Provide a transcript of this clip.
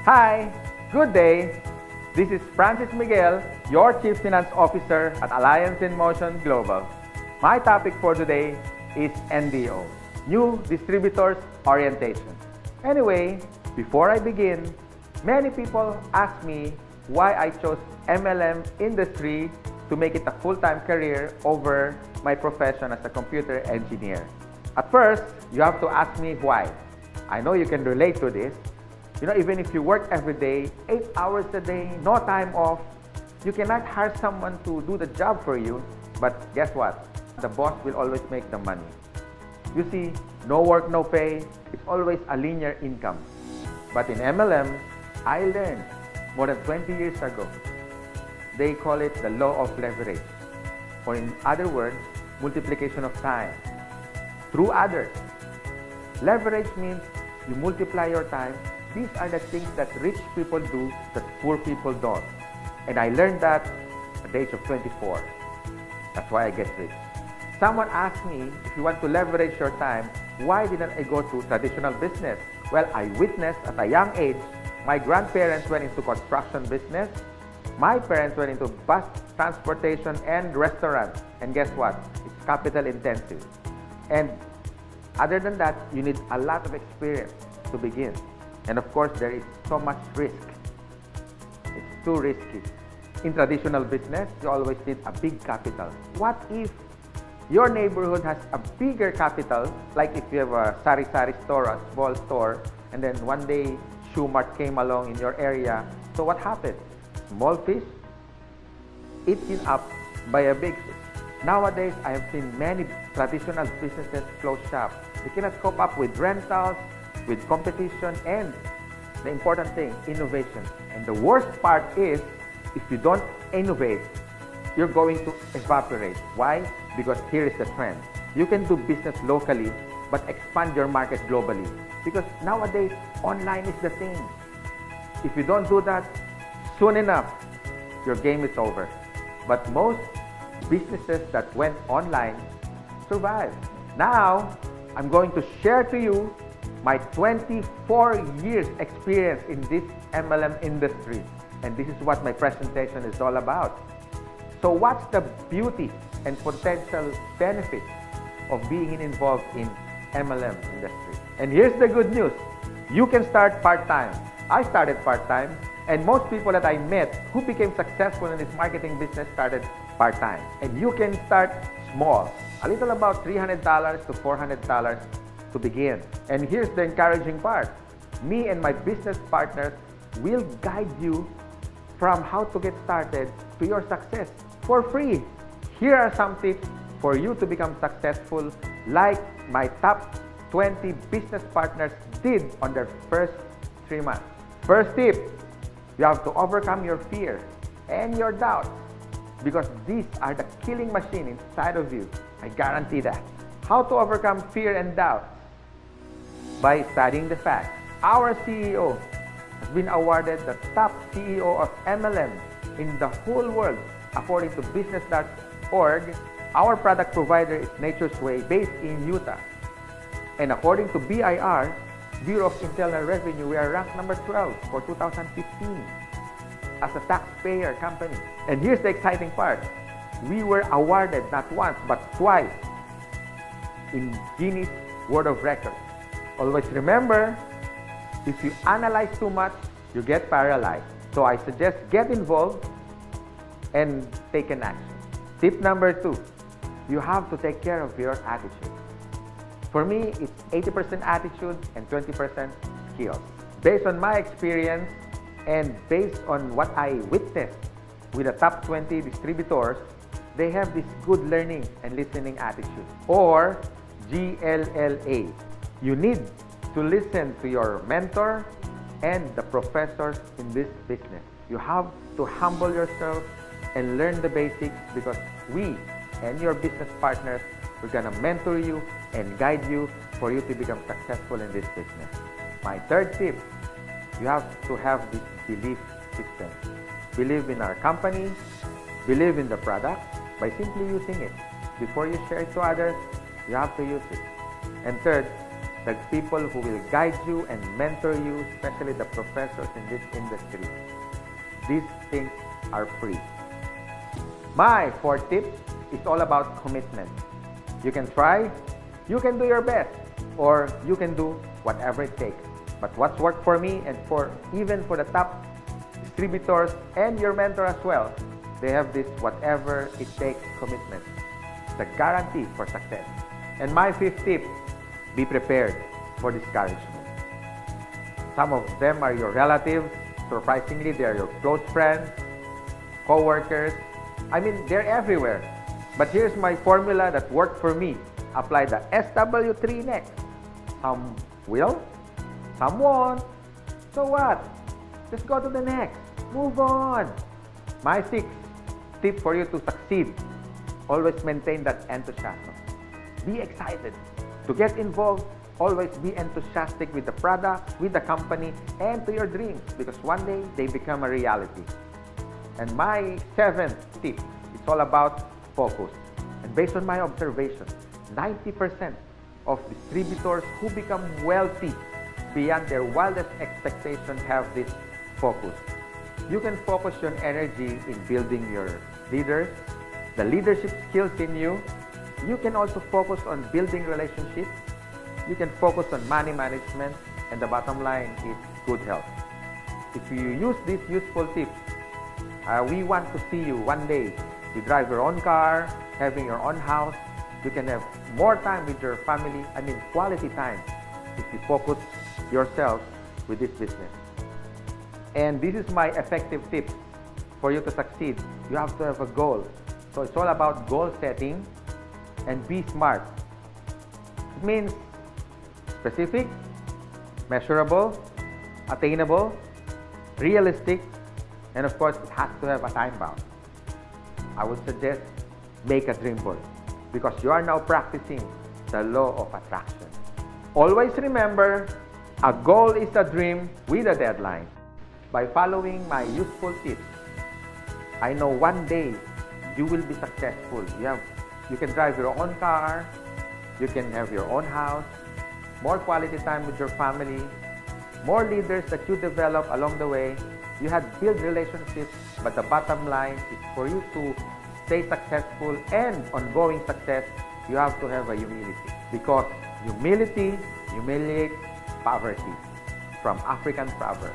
Hi, good day. This is Francis Miguel, your Chief Finance Officer at Alliance in Motion Global. My topic for today is NDO, New Distributors Orientation. Anyway, before I begin, many people ask me why I chose MLM industry to make it a full-time career over my profession as a computer engineer. At first, you have to ask me why. I know you can relate to this. Even if you work every day, 8 hours a day, no time off, you cannot hire someone to do the job for you. But guess what? The boss will always make the money. You see, no work, no pay. It's always a linear income. But in MLM, I learned more than 20 years ago. They call it the law of leverage. Or in other words, multiplication of time through others. Leverage means you multiply your time. These are the things that rich people do that poor people don't. And I learned that at the age of 24. That's why I get rich. Someone asked me, if you want to leverage your time, why didn't I go to traditional business? Well, I witnessed at a young age, my grandparents went into construction business. My parents went into bus transportation and restaurants. And guess what? It's capital intensive. And other than that, you need a lot of experience to begin. And of course, there is so much risk. It's too risky. In traditional business, you always need a big capital. What if your neighborhood has a bigger capital, like if you have a sari-sari store, a small store, and then one day Shoe Mart came along in your area. So what happened? Small fish eaten up by a big fish. Nowadays, I have seen many traditional businesses close shop. They cannot cope up with rentals, with competition, and the important thing, innovation. And the worst part is, if you don't innovate, you're going to evaporate. Why? Because here is the trend. You can do business locally, but expand your market globally. Because nowadays, online is the thing. If you don't do that, soon enough, your game is over. But most businesses that went online survived. Now, I'm going to share to you my 24 years experience in this MLM industry. And this is what my presentation is all about. So what's the beauty and potential benefits of being involved in MLM industry? And here's the good news. You can start part-time. I started part-time, and most people that I met who became successful in this marketing business started part-time. And you can start small, a little about $300 to $400 to begin. And here's the encouraging part. Me and my business partners will guide you from how to get started to your success for free. Here are some tips for you to become successful, like my top 20 business partners did on their first 3 months. First tip, you have to overcome your fear and your doubts, because these are the killing machine inside of you. I guarantee that. How to overcome fear and doubt? By studying the facts. Our CEO has been awarded the top CEO of MLM in the whole world. According to business.org, our product provider is Nature's Way, based in Utah. And according to BIR, Bureau of Internal Revenue, we are ranked number 12 for 2015 as a taxpayer company. And here's the exciting part. We were awarded not once but twice in Guinness World of Records. Always remember, if you analyze too much, you get paralyzed. So I suggest get involved and take an action. Tip number 2, you have to take care of your attitude. For me, it's 80% attitude and 20% skills. Based on my experience and based on what I witnessed with the top 20 distributors, they have this good learning and listening attitude, or GLLA. You need to listen to your mentor and the professors in this business. You have to humble yourself and learn the basics, because we and your business partners, we're gonna mentor you and guide you for you to become successful in this business. My third tip, you have to have this belief system. Believe in our company, believe in the product by simply using it. Before you share it to others, you have to use it. And third, the people who will guide you and mentor you, especially the professors in this industry. These things are free. My fourth tip is all about commitment. You can try, you can do your best, or you can do whatever it takes. But what's worked for me and even for the top distributors and your mentor as well, they have this whatever it takes commitment. It's a guarantee for success. And my fifth tip, be prepared for discouragement. Some of them are your relatives. Surprisingly, they are your close friends, co-workers. I mean, they're everywhere. But here's my formula that worked for me. Apply the SW3 next. Some will, some won't. So what? Just go to the next. Move on. My sixth tip for you to succeed, always maintain that enthusiasm. Be excited. To get involved, always be enthusiastic with the product, with the company, and to your dreams, because one day they become a reality. And my seventh tip, it's all about focus. And based on my observation, 90% of distributors who become wealthy beyond their wildest expectations have this focus. You can focus your energy in building your leaders, the leadership skills in you. You can also focus on building relationships. You can focus on money management, and the bottom line is good health. If you use these useful tips, we want to see you one day. You drive your own car, having your own house. You can have more time with your family, quality time, if you focus yourself with this business. And this is my effective tip for you to succeed. You have to have a goal. So it's all about goal setting and be smart. It means specific, measurable, attainable, realistic, and of course, it has to have a time bound. I would suggest make a dream board because you are now practicing the law of attraction. Always remember, a goal is a dream with a deadline. By following my useful tips, I know one day you will be successful. You can drive your own car, you can have your own house, more quality time with your family, more leaders that you develop along the way. You had built relationships, but the bottom line is for you to stay successful and ongoing success, you have to have a humility. Because humility humiliates poverty, from African proverb.